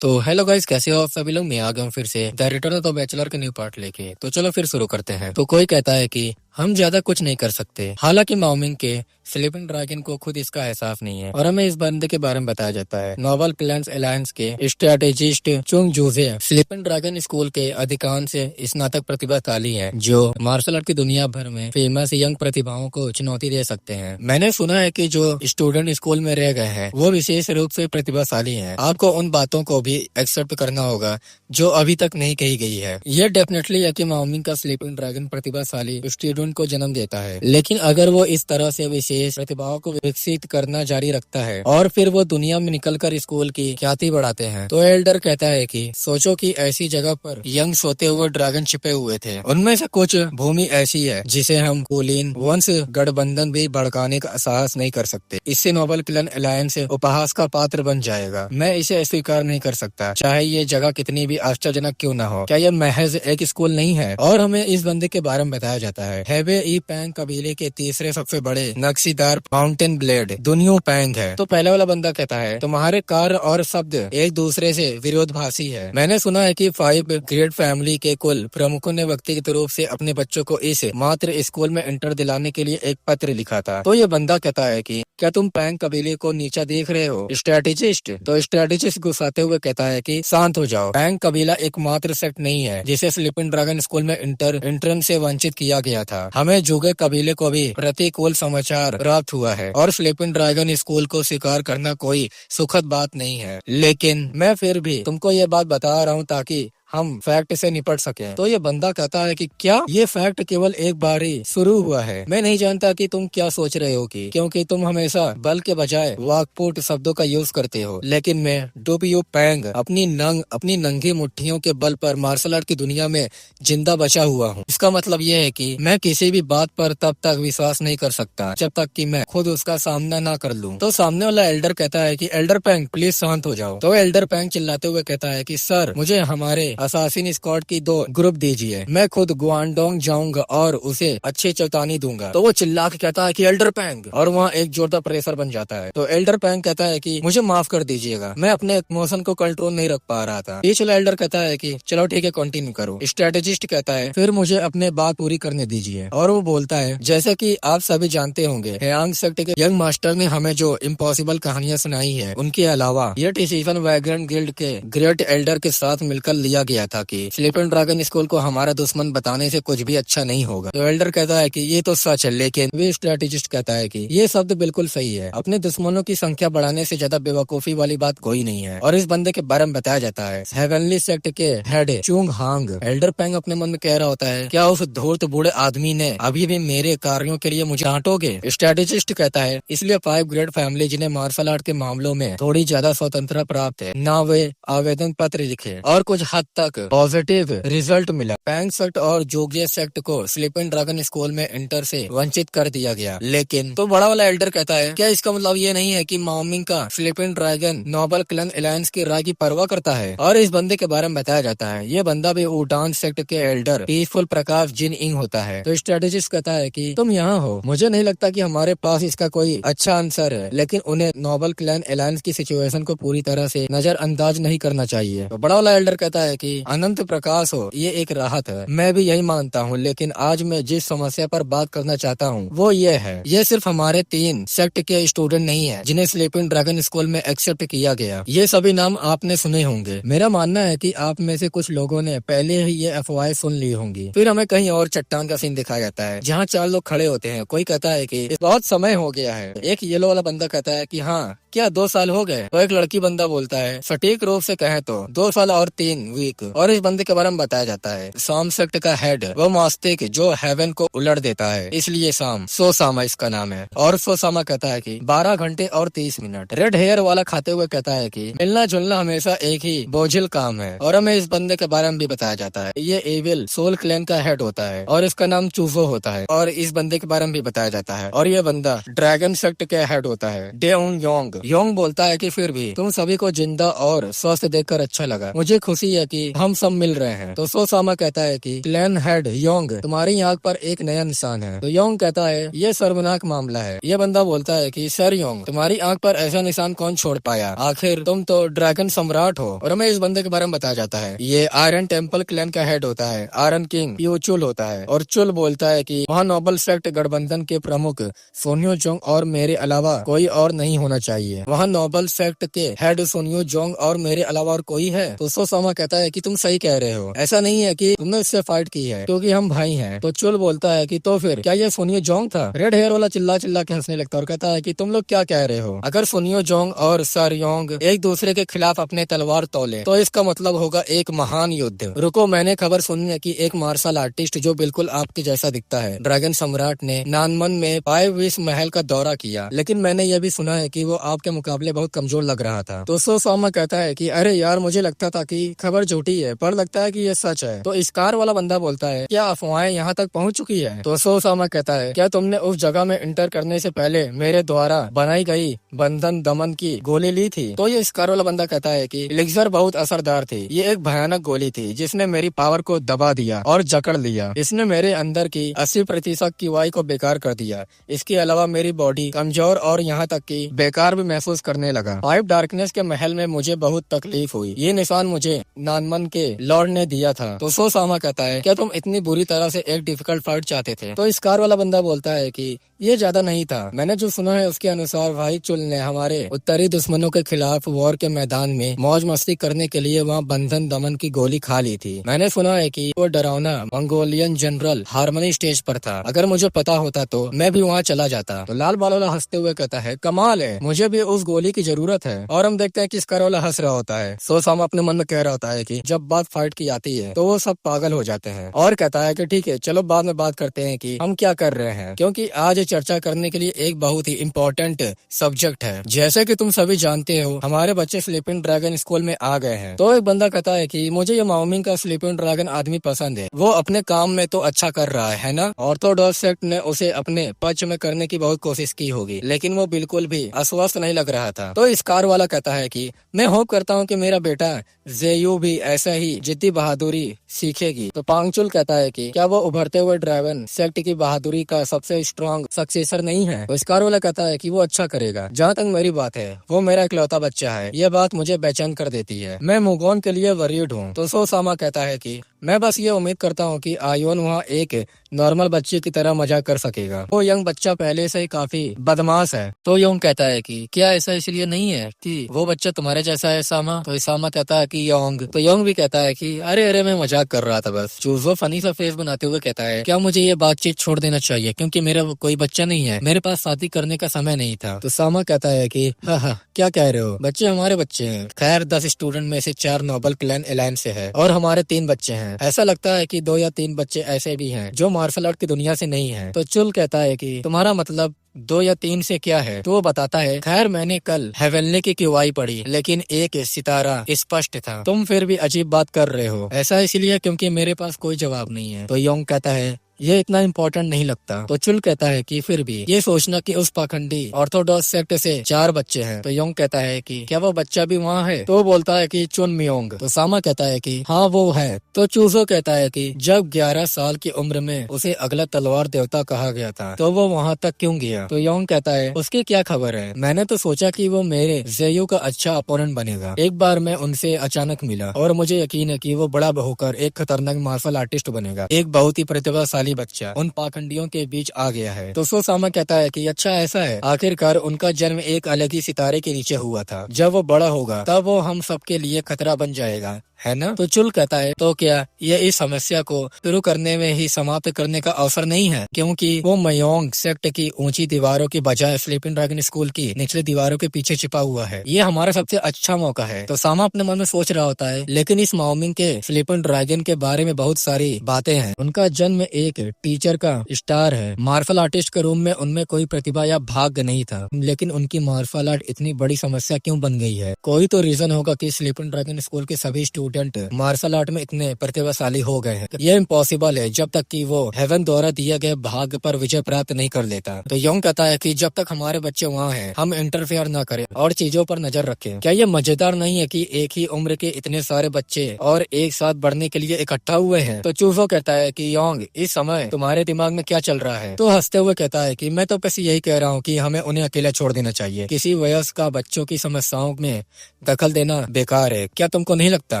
तो hello guys, कैसे हो आप सभी लोग। मैं आ गया हूँ फिर से the return of the bachelor के न्यू पार्ट लेके। तो चलो फिर शुरू करते हैं। तो कोई कहता है कि हम ज्यादा कुछ नहीं कर सकते, हालांकि माओमिंग के स्लीपिंग ड्रैगन को खुद इसका एहसास नहीं है और हमें इस बंदे के बारे में बताया जाता है। नोबल प्लान्स अलायंस के स्ट्रेटेजिस्ट चुंग जूजे स्लीपिंग ड्रैगन स्कूल के अधिकांश स्नातक प्रतिभाशाली हैं जो मार्शल आर्ट की दुनिया भर में फेमस यंग प्रतिभाओं को चुनौती दे सकते हैं। मैंने सुना है कि जो स्टूडेंट स्कूल में रह गए हैं वो विशेष रूप से प्रतिभाशाली हैं। आपको उन बातों को भी एक्सेप्ट करना होगा जो अभी तक नहीं कही गई है। ये डेफिनेटली है कि माओमिंग का स्लीपिंग ड्रैगन प्रतिभाशाली स्टूडेंट को जन्म देता है, लेकिन अगर वो इस तरह से विशेष प्रतिभाओं को विकसित करना जारी रखता है और फिर वो दुनिया में निकलकर स्कूल की ख्याति बढ़ाते हैं, तो एल्डर कहता है कि सोचो कि ऐसी जगह पर यंग सोते हुए ड्रैगन छिपे हुए थे। उनमें से कुछ भूमि ऐसी है जिसे हम कुलीन वंश गठबंधन भी भड़काने का साहस नहीं कर सकते। इससे नोबल क्लन अलायंस उपहास का पात्र बन जाएगा। मैं इसे स्वीकार नहीं कर सकता, चाहे ये जगह कितनी भी आश्चर्यजनक क्यों ना हो। क्या यह महज एक स्कूल नहीं है? और हमें इस बंदे के बारे में बताया जाता है। हेबे ई पैंग कबीले के तीसरे सबसे बड़े नक्शीदार फाउंटेन ब्लेड दुनियो पैंग है। तो पहले वाला बंदा कहता है तुम्हारे कार्य और शब्द एक दूसरे से विरोधाभासी है। मैंने सुना है कि 5 ग्रेड फैमिली के कुल प्रमुखों ने व्यक्तिगत रूप से अपने बच्चों को इस मात्र स्कूल में इंटर दिलाने के लिए एक पत्र लिखा था। तो ये बंदा कहता है कि क्या तुम पैंग कबीले को नीचा देख रहे हो स्ट्रेटेजिस्ट? तो स्ट्रेटेजिस्ट गुस्साते हुए कहता है कि शांत हो जाओ। पैंग कबीला एकमात्र सेक्ट नहीं है जिसे स्लीपिंग ड्रैगन स्कूल में इंटर्न से वंचित किया गया था। हमें जुगे कबीले को भी प्रतिकूल समाचार प्राप्त हुआ है और स्लीपिंग ड्रैगन स्कूल को स्वीकार करना कोई सुखद बात नहीं है, लेकिन मैं फिर भी तुमको ये बात बता रहा हूँ ताकि हम फैक्ट से निपट सकें। तो ये बंदा कहता है कि क्या ये फैक्ट केवल एक बार ही शुरू हुआ है? मैं नहीं जानता कि तुम क्या सोच रहे हो कि क्योंकि तुम हमेशा बल के बजाय वाकपुट शब्दों का यूज करते हो, लेकिन मैं डुपियो पैंग अपनी नंगी मुट्ठियों के बल पर मार्शल आर्ट की दुनिया में जिंदा बचा हुआ हूँ। इसका मतलब ये है कि मैं किसी भी बात पर तब तक विश्वास नहीं कर सकता जब तक कि मैं खुद उसका सामना ना कर लूं। तो सामने वाला एल्डर कहता है कि एल्डर पैंग प्लीज शांत हो जाओ। तो एल्डर पैंग चिल्लाते हुए कहता है कि सर, मुझे हमारे असासिन स्क्वाड की 2 ग्रुप दीजिए। मैं खुद गुआंगडोंग जाऊंगा और उसे अच्छी चेतावनी दूंगा। तो वो चिल्ला के कहता है कि एल्डर पैंग, और वहाँ एक जोरदार प्रेशर बन जाता है। तो एल्डर पैंग कहता है कि मुझे माफ कर दीजिएगा, मैं अपने इमोशन को कंट्रोल नहीं रख पा रहा था। पिछला एल्डर कहता है कि चलो ठीक है, कंटिन्यू करो। स्ट्रेटेजिस्ट कहता है फिर मुझे अपने बात पूरी करने दीजिए। और वो बोलता है जैसा कि आप सभी जानते होंगे, हेयांग सेक्ट के यंग मास्टर ने हमें जो इम्पॉसिबल कहानियां सुनाई है, उनके अलावा यह डिसीजन वैग्रन गिल्ड के ग्रेट एल्डर के साथ मिलकर लिया गया था कि स्लीपिंग ड्रैगन स्कूल को हमारा दुश्मन बताने से कुछ भी अच्छा नहीं होगा। तो एल्डर कहता है कि ये तो सच है, लेकिन वे स्ट्रेटेजिस्ट कहता है कि ये शब्द बिल्कुल सही है। अपने दुश्मनों की संख्या बढ़ाने से ज्यादा बेवकूफी वाली बात कोई नहीं है। और इस बंदे के बारे में बताया जाता है हेवनली सेक्ट के हेड चुंग हांग। एल्डर पैंग अपने मन में कह रहा होता है क्या उस धूर्त बूढ़े आदमी ने अभी भी मेरे कार्यों के लिए मुझे डांटोगे? स्ट्रेटेजिस्ट कहता है इसलिए 5 ग्रेड फैमिली जिन्हें मार्शल आर्ट के मामलों में थोड़ी ज्यादा स्वतंत्रता प्राप्त है ना, वे आवेदन पत्र लिखे और कुछ हद तक पॉजिटिव रिजल्ट मिला। पैंग सेक्ट और जोगे सेक्ट को स्लीपिंग ड्रैगन स्कूल में इंटर से वंचित कर दिया गया। लेकिन तो बड़ा वाला एल्डर कहता है क्या इसका मतलब ये नहीं है कि माओमिंग का sleeping dragon noble clan alliance की राय की परवाह करता है? और इस बंदे के बारे में बताया जाता है ये बंदा भी उडान सेक्ट के एल्डर पीसफुल प्रकाश जिन इंग होता है। तो स्ट्रेटेजिस्ट कहता है कि तुम यहाँ हो, मुझे नहीं लगता कि हमारे पास इसका कोई अच्छा आंसर है, लेकिन उन्हें नोबल क्लन अलायंस की सिचुएशन को पूरी तरह से नजरअंदाज नहीं करना चाहिए। तो बड़ा वाला एल्डर कहता है कि अनंत प्रकाश हो ये एक राहत है, मैं भी यही मानता हूँ, लेकिन आज मैं जिस समस्या पर बात करना चाहता हूँ वो ये है, ये सिर्फ हमारे 3 सेक्ट के स्टूडेंट नहीं है जिन्हें स्लीपिंग ड्रैगन स्कूल में एक्सेप्ट किया गया। ये सभी नाम आपने सुने होंगे। मेरा मानना है कि आप में से कुछ लोगों ने पहले ही ये अफवाहें सुन ली होंगी। फिर हमें कहीं और चट्टान का सीन दिखाया जाता है जहाँ 4 लोग खड़े होते हैं। कोई कहता है कि बहुत समय हो गया है। एक येलो वाला बंदा कहता है कि हाँ क्या 2 साल हो गए? तो एक लड़की बंदा बोलता है सटीक रूप से कहें तो 2 साल और 3 वीक। और इस बंदे के बारे में बताया जाता है साम सेक्ट का हेड वो मास्टिक जो हेवन को उलट देता है, इसलिए साम सोसामा इसका नाम है। और सोसामा कहता है कि 12 घंटे और 30 मिनट। रेड हेयर वाला खाते हुए कहता है कि मिलना जुलना हमेशा एक ही बोझिल काम है। और हमें इस बंदे के बारे में भी बताया जाता है ये एविल सोल क्लैन का हेड होता है और इसका नाम चूजो होता है। और इस बंदे के बारे में भी बताया जाता है और ये बंदा ड्रैगन सेक्ट के हेड होता है डेउन योंग। योंग बोलता है कि फिर भी तुम सभी को जिंदा और स्वस्थ देखकर अच्छा लगा। मुझे खुशी है कि हम सब मिल रहे हैं। तो सोसामा कहता है कि क्लैन हेड योंग, तुम्हारी आंख पर एक नया निशान है। तो योंग कहता है ये शर्मनाक मामला है। ये बंदा बोलता है कि सर योंग, तुम्हारी आंख पर ऐसा निशान कौन छोड़ पाया, आखिर तुम तो ड्रैगन सम्राट हो। और हमें इस बंदे के बारे में बताया जाता है ये आयरन टेम्पल क्लैन का हेड होता है, आयरन किंग पियो चुल होता है। और चुल बोलता है कि वहाँ नोबल सेक्ट गठबंधन के प्रमुख सोनियो जोंग और मेरे अलावा कोई और नहीं होना चाहिए। वहाँ नोबल सेक्ट के हेड सोनियो जोंग और मेरे अलावा और कोई है। तो सोसामा कहता है कि तुम सही कह रहे हो, ऐसा नहीं है कि तुमने इससे फाइट की है क्योंकि हम भाई हैं। तो चुल बोलता है कि तो फिर क्या ये सोनियो जोंग था। रेड हेयर वाला चिल्ला चिल्ला के हंसने लगता है और कहता है कि तुम लोग क्या कह रहे हो, अगर सोनियो जोंग और सर योंग एक दूसरे के खिलाफ अपने तलवार तोले तो इसका मतलब होगा एक महान युद्ध। रुको, मैंने खबर सुनी है कि एक मार्शल आर्टिस्ट जो बिल्कुल आपके जैसा दिखता है, ड्रैगन सम्राट ने नानमन में 5 विश महल का दौरा किया, लेकिन मैंने यह भी सुना है कि वो आपके मुकाबले बहुत कमजोर लग रहा था। तो सोसामा कहता है कि अरे यार, मुझे लगता था कि खबर झूठी है पर लगता है कि ये सच है। तो स्कार वाला बंदा बोलता है क्या अफवाहें यहाँ तक पहुँच चुकी है। तो सोसामा कहता है क्या तुमने उस जगह में इंटर करने से पहले मेरे द्वारा बनाई गई बंधन दमन की गोली ली थी। तो ये स्कार वाला बंदा कहता है कि एलिक्सर बहुत असरदार थी, ये एक भयानक गोली थी जिसने मेरी पावर को दबा दिया और जकड़ लिया। इसने मेरे अंदर की 80% की वाई को बेकार कर दिया। इसके अलावा मेरी बॉडी कमजोर और यहाँ तक कि बेकार भी महसूस करने लगा। 5 डार्कनेस के महल में मुझे बहुत तकलीफ हुई। ये निशान मुझे नानमन के लॉर्ड ने दिया था। तो सोसामा कहता है क्या तुम इतनी बुरी तरह से एक डिफिकल्ट फाइट चाहते थे। तो स्कार वाला बंदा बोलता है कि ये ज्यादा नहीं था, मैंने जो सुना है उसके अनुसार भाई चुल ने हमारे उत्तरी दुश्मनों के खिलाफ वॉर के मैदान में मौज मस्ती करने के लिए वहाँ बंधन दमन की गोली खा ली थी। मैंने सुना है कि वो डरावना मंगोलियन जनरल हार्मनी स्टेज पर था, अगर मुझे पता होता तो मैं भी वहाँ चला जाता। तो लाल बालोला हंसते हुए कहता है कमाल है, मुझे भी उस गोली की जरूरत है। और हम देखते हैं कि स्कारोला हंस रहा होता है। सोसामा अपने मन में कह रहा होता है कि जब बात फाइट की आती है तो वो सब पागल हो जाते हैं और कहता है कि ठीक है चलो बाद में बात करते हैं कि हम क्या कर रहे हैं, क्योंकि आज चर्चा करने के लिए एक बहुत ही इम्पोर्टेंट सब्जेक्ट है। जैसे कि तुम सभी जानते हो हमारे बच्चे स्लीपिंग ड्रैगन स्कूल में आ गए हैं। तो एक बंदा कहता है कि मुझे ये माओमिंग का स्लीपिंग ड्रैगन आदमी पसंद है, वो अपने काम में तो अच्छा कर रहा है ना। ऑर्थोडॉक्स सेक्ट ने उसे अपने पक्ष में करने की बहुत कोशिश की होगी लेकिन वो बिल्कुल भी अस्वस्थ नहीं लग रहा था। तो इस कार वाला कहता है कि मैं होप करता हूँ कि मेरा बेटा जेयू भी ऐसा ही जिद्दी बहादुरी सीखेगी। तो पांगचुल कहता है कि क्या वो उभरते हुए ड्रैगन सेक्ट की बहादुरी का सबसे स्ट्रॉन्ग सक्सेसर नहीं है। तो स्कार वाला कहता है कि वो अच्छा करेगा। जहाँ तक मेरी बात है वो मेरा इकलौता बच्चा है, ये बात मुझे बेचैन कर देती है, मैं मुगोन के लिए वरीड हूँ। तो सोसामा कहता है कि मैं बस ये उम्मीद करता हूँ कि आयोन वहाँ एक नॉर्मल बच्चे की तरह मजाक कर सकेगा। वो यंग बच्चा पहले से ही काफी बदमाश है। तो योंग कहता है कि क्या ऐसा इसलिए नहीं है कि वो बच्चा तुम्हारे जैसा है सामा। तो सामा कहता है कि योंग। तो योंग भी कहता है कि अरे अरे मैं मजाक कर रहा था बस। चूजो फनी सा फेस बनाते हुए कहता है क्या मुझे ये बातचीत छोड़ देना चाहिए क्योंकि मेरा कोई बच्चा नहीं है, मेरे पास शादी करने का समय नहीं था। तो सामा कहता है कि हाँ क्या कह रहे हो, बच्चे हमारे बच्चे हैं। खैर 10 स्टूडेंट में से 4 नोबल क्लैन अलायंस से है और हमारे 3 बच्चे हैं। ऐसा लगता है कि 2 या 3 बच्चे ऐसे भी हैं जो मार्शल आर्ट की दुनिया से नहीं है। तो चुल कहता है कि तुम्हारा मतलब 2 या 3 से क्या है। तो वो बताता है खैर मैंने कल हेवनली की क्यूआई पढ़ी लेकिन एक सितारा स्पष्ट था, तुम फिर भी अजीब बात कर रहे हो। ऐसा इसलिए क्योंकि मेरे पास कोई जवाब नहीं है। तो योंग कहता है ये इतना इम्पोर्टेंट नहीं लगता। तो चुल कहता है कि फिर भी ये सोचना कि उस पाखंडी ऑर्थोडॉक्स सेक्ट से 4 बच्चे हैं। तो योंग कहता है कि क्या वो बच्चा भी वहाँ है। तो वो बोलता है कि चुन मियोंग। तो सामा कहता है कि हाँ वो है। तो चूजो कहता है कि जब 11 साल की उम्र में उसे अगला तलवार देवता कहा गया था तो वो वहाँ तक क्यों गया। तो योंग कहता है उसकी क्या खबर है, मैंने तो सोचा कि वो मेरे जेयू का अच्छा अपोनेंट बनेगा। एक बार मैं उनसे अचानक मिला और मुझे यकीन है कि वो बड़ा होकर एक खतरनाक मार्शल आर्टिस्ट बनेगा। एक बहुत ही प्रतिभाशाली बच्चा उन पाखंडियों के बीच आ गया है। तो सोसामा कहता है कि अच्छा ऐसा है, आखिरकार उनका जन्म एक अलग ही सितारे के नीचे हुआ था, जब वो बड़ा होगा तब वो हम सबके लिए खतरा बन जाएगा, है ना। तो चुल कहता है तो क्या ये इस समस्या को शुरू करने में ही समाप्त करने का अवसर नहीं है, क्योंकि वो मयोंग सेक्ट की ऊंची दीवारों की बजाय स्लीपिंग ड्रैगन स्कूल की निचली दीवारों के पीछे छिपा हुआ है, ये हमारा सबसे अच्छा मौका है। तो सामा अपने मन में सोच रहा होता है लेकिन इस माओमिंग के स्लीपिंग ड्रैगन के बारे में बहुत सारी बातें हैं। उनका जन्म एक टीचर का स्टार है, मार्शल आर्टिस्ट के रूम में उनमें कोई प्रतिभा या भाग्य नहीं था, लेकिन उनकी मार्शल आर्ट इतनी बड़ी समस्या क्यों बन गई है। कोई तो रीजन होगा कि स्लीपिंग ड्रैगन स्कूल के सभी स्टूडेंट मार्शल आर्ट में इतने प्रतिभाशाली हो गए हैं। ये इम्पॉसिबल है जब तक कि वो हेवन द्वारा दिए गए भाग्य पर विजय प्राप्त नहीं कर लेता। तो योंग कहता है कि जब तक हमारे बच्चे वहाँ हैं, हम इंटरफेयर न करें और चीजों पर नजर रखें। क्या ये मजेदार नहीं है कि एक ही उम्र के इतने सारे बच्चे और एक साथ बढ़ने के लिए इकट्ठा हुए हैं? तो चूफो कहता है कि योंग, इस समय तुम्हारे दिमाग में क्या चल रहा है? तो हंसते हुए कहता है कि मैं तो बस यही कह रहा हूँ कि हमें उन्हें अकेला छोड़ देना चाहिए। किसी वयस्क का बच्चों की समस्याओं में दखल देना बेकार है। क्या तुमको नहीं लगता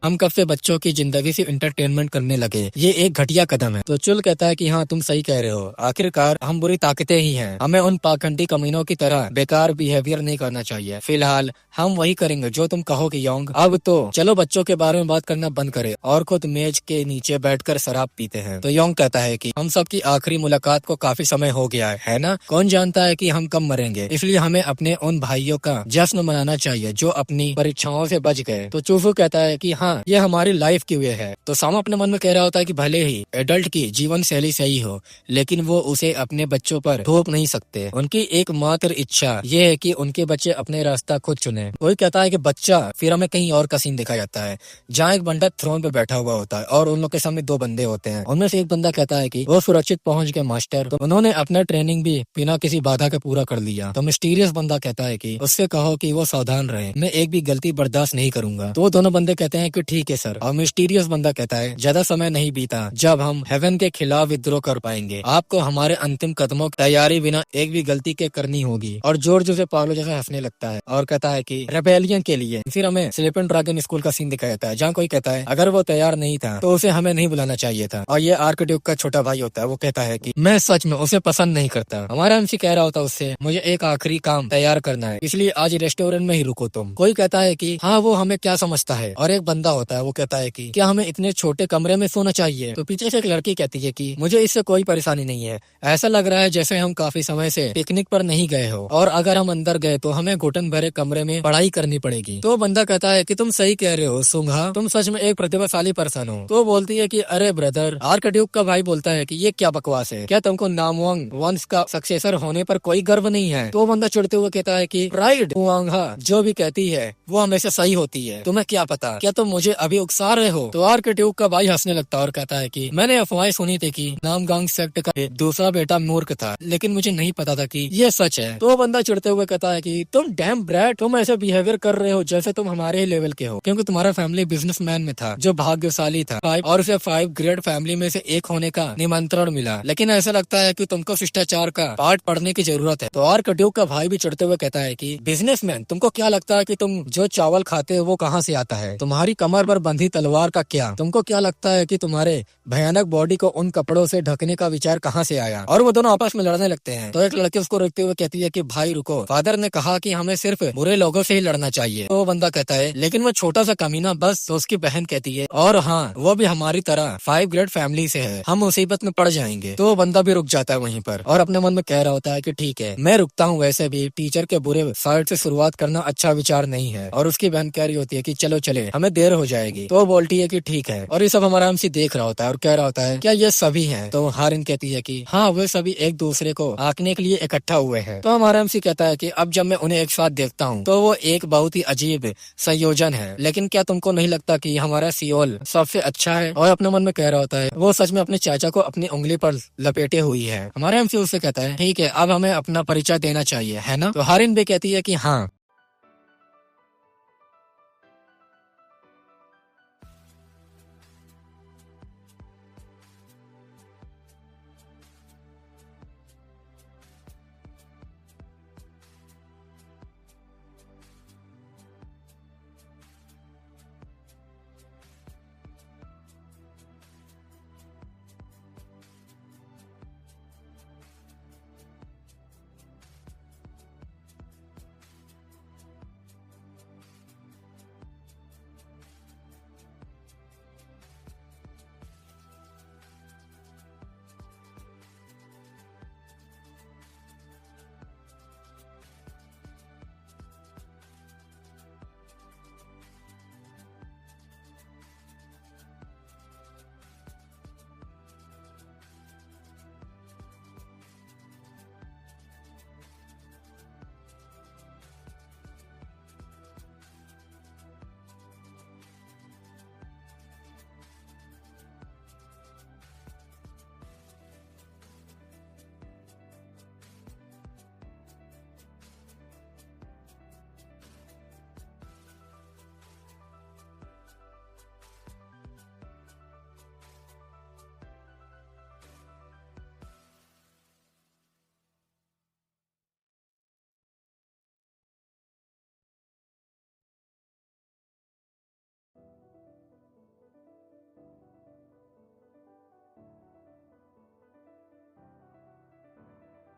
हम कब से बच्चों की जिंदगी से इंटरटेनमेंट करने लगे? ये एक घटिया कदम है। तो चुल कहता है कि हाँ, तुम सही कह रहे हो। आखिरकार हम बुरी ताकतें ही हैं। हमें उन पाखंडी कमीनों की तरह बेकार बिहेवियर नहीं करना चाहिए। फिलहाल हम वही करेंगे जो तुम कहोगे योंग। अब तो चलो बच्चों के बारे में बात करना बंद करें और खुद मेज के नीचे बैठकर शराब पीते हैं। तो योंग कहता है कि हम सब की आखिरी मुलाकात को काफी समय हो गया है ना? कौन जानता है कि हम कब मरेंगे, इसलिए हमें अपने उन भाइयों का जश्न मनाना चाहिए जो अपनी परीक्षाओं से बच गए। तो चूफू कहता है कि हाँ, ये हमारी लाइफ की वे है। तो सामा अपने मन में कह रहा होता है कि भले ही एडल्ट की जीवन शैली सही हो, लेकिन वो उसे अपने बच्चों पर थोप नहीं सकते। उनकी एकमात्र इच्छा ये है कि उनके बच्चे अपने रास्ता खुद चुने। कोई कहता है कि बच्चा, फिर हमें कहीं और का सीन दिखाया जाता है जहाँ एक बंदा थ्रोन पे बैठा हुआ होता है और उन लोग के सामने दो बंदे होते हैं। उनमें से एक बंदा कहता है कि वो सुरक्षित पहुंच गए मास्टर। तो उन्होंने अपना ट्रेनिंग भी बिना किसी बाधा के पूरा कर लिया। तो मिस्टीरियस बंदा कहता है कि उससे कहो कि वो सावधान रहे, मैं एक भी गलती बर्दाश्त नहीं करूंगा। तो दोनों बंदे कहते हैं कि ठीक है सर। और मिस्टीरियस बंदा कहता है ज्यादा समय नहीं बीता जब हम हेवन के खिलाफ विद्रोह कर पाएंगे। आपको हमारे अंतिम कदमों की तैयारी बिना एक भी गलती के करनी होगी। और जॉर्ज उसे पागलों जैसा हंसने लगता है और कहता है कि रेबेलियन के लिए। फिर हमें स्लीपिंग ड्रैगन स्कूल का सीन दिखाया जाता है जहाँ कोई कहता है अगर वो तैयार नहीं था तो उसे हमें नहीं बुलाना चाहिए था। और ये आर्कड्यूक का छोटा भाई होता है, वो कहता है कि मैं सच में उसे पसंद नहीं करता। हमारा एमसी कह रहा होता है उससे, मुझे एक आखिरी काम तैयार करना है, इसलिए आज रेस्टोरेंट में ही रुको तुम। कोई कहता है कि हाँ, वो हमें क्या समझता है। और एक बंदा होता है, वो कहता है कि क्या हमें इतने छोटे कमरे में सोना चाहिए? तो पीछे से एक लड़की कहती है कि मुझे इससे कोई परेशानी नहीं है, ऐसा लग रहा है जैसे हम काफी समय से पिकनिक पर नहीं गए हो, और अगर हम अंदर गए तो हमें घुटन भरे कमरे में पढ़ाई करनी पड़ेगी। तो बंदा कहता है कि तुम सही कह रहे हो सुंघा, तुम सच में एक प्रतिभाशाली पर्सन हो। तो बोलती है कि अरे ब्रदर। आर्कड्यूक का भाई बोलता है कि ये क्या बकवास है, क्या तुमको नामवांग वंश का सक्सेसर होने पर कोई गर्व नहीं है? तो बंदा चिढ़ते हुए कहता है कि प्राइड हुआंगा जो भी कहती है वो हमेशा सही होती है, तुम्हें क्या पता, क्या तुम मुझे अभी उकसा रहे हो? तो आर्कड्यूक का भाई हंसने लगता है और कहता है कि मैंने अफवाहें सुनी थी कि नामगांग सेक्ट का दूसरा बेटा मूर्ख था, लेकिन मुझे नहीं पता था कि ये सच है। तो बंदा चिढ़ते हुए कहता है कि तुम डैम ब्रैट, तुम ऐसे बिहेवियर कर रहे हो जैसे तुम हमारे ही लेवल के हो, क्योंकि तुम्हारा फैमिली बिजनेसमैन में था जो भाग्यशाली था और उसे 5 ग्रेड फैमिली में से एक होने का निमंत्रण मिला, लेकिन ऐसा लगता है कि तुमको शिष्टाचार का पाठ पढ़ने की जरूरत है। तो आर्कड्यूक का भाई भी चिढ़ते हुए कहता है कि बिजनेसमैन, तुमको क्या लगता है कि तुम जो चावल खाते हो वो कहाँ से आता है? तुम्हारी कमर पर बंधी तलवार का क्या? तुमको क्या लगता है कि तुम्हारे भयानक बॉडी को उन कपड़ों से ढकने का विचार कहाँ से आया? और वो दोनों आपस में लड़ने लगते हैं। तो एक लड़की उसको रोकते हुए कहती है कि भाई रुको, फादर ने कहा कि हमें सिर्फ बुरे लोगों से ही लड़ना चाहिए। तो बंदा कहता है लेकिन वो छोटा सा कमीना बस। तो उसकी बहन कहती है और हाँ, वो भी हमारी तरह 5 ग्रेड फैमिली से है, हम मुसीबत में पड़ जाएंगे। तो बंदा भी रुक जाता है वहीं पर और अपने मन में कह रहा होता है कि ठीक है, मैं रुकता हूँ, वैसे भी टीचर के बुरे साइड से शुरुआत करना अच्छा विचार नहीं है। और उसकी बहन कह रही होती है कि चलो चले, हमें देर हो जाएगी। तो वो बोलती है कि ठीक है। और ये सब हमारा एमसी देख रहा होता है और कह रहा होता है क्या ये सभी हैं? तो हारिन कहती है कि हाँ, वे सभी एक दूसरे को आंकने के लिए इकट्ठा हुए हैं। तो हमारा एमसी कहता है कि अब जब मैं उन्हें एक साथ देखता हूँ तो वो एक बहुत ही अजीब संयोजन है, लेकिन क्या तुमको नहीं लगता कि हमारा सियोल सबसे अच्छा है? और अपने मन में कह रहा होता है वो सच में अपने चाचा को अपनी उंगली पर लपेटे हुई है। हमारा एमसी उससे कहता है ठीक है, अब हमें अपना परिचय देना चाहिए, है ना? तो हारिन भी कहती है कि हाँ,